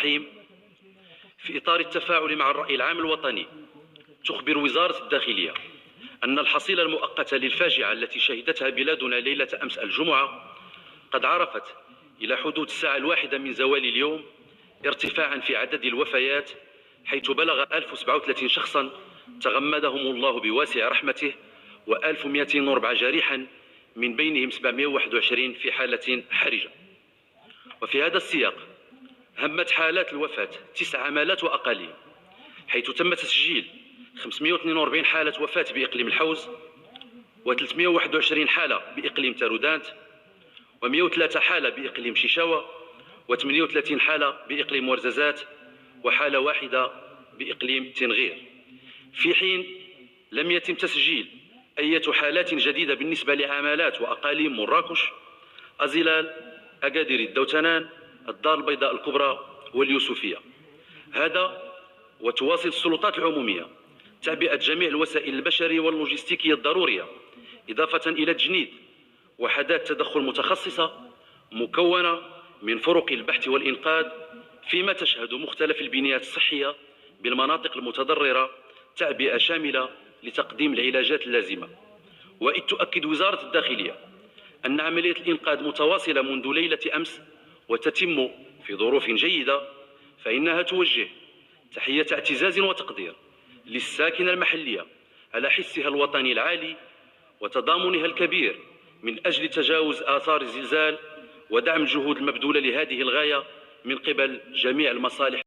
الرحيم. في إطار التفاعل مع الرأي العام الوطني، تخبر وزارة الداخلية أن الحصيلة المؤقتة للفاجعة التي شهدتها بلادنا ليلة أمس الجمعة قد عرفت إلى حدود الساعة 1 من زوال اليوم ارتفاعا في عدد الوفيات، حيث بلغ 1037 شخصا تغمدهم الله بواسع رحمته، و1204 جارحا، من بينهم 721 في حالة حرجة. وفي هذا السياق همت حالات الوفاة 9 عمالات وأقاليم، حيث تم تسجيل 542 حالة وفاة بإقليم الحوز، و321 حالة بإقليم تارودانت، و103 حالة بإقليم شيشاوة، و38 حالة بإقليم ورزازات، وحالة واحدة بإقليم تنغير، في حين لم يتم تسجيل أي حالات جديدة بالنسبة لعمالات وأقاليم مراكش، أزلال، أكادير الدوتنان، الدار البيضاء الكبرى واليوسفية. هذا وتواصل السلطات العمومية تعبئة جميع الوسائل البشرية واللوجستيكية الضرورية، إضافة إلى تجنيد وحدات تدخل متخصصة مكونة من فرق البحث والإنقاذ، فيما تشهد مختلف البنيات الصحية بالمناطق المتضررة تعبئة شاملة لتقديم العلاجات اللازمة. وإذ تؤكد وزارة الداخلية أن عملية الإنقاذ متواصلة منذ ليلة أمس وتتم في ظروف جيدة، فإنها توجه تحية اعتزاز وتقدير للساكنة المحلية على حسها الوطني العالي وتضامنها الكبير من أجل تجاوز آثار الزلزال، ودعم الجهود المبذولة لهذه الغاية من قبل جميع المصالح.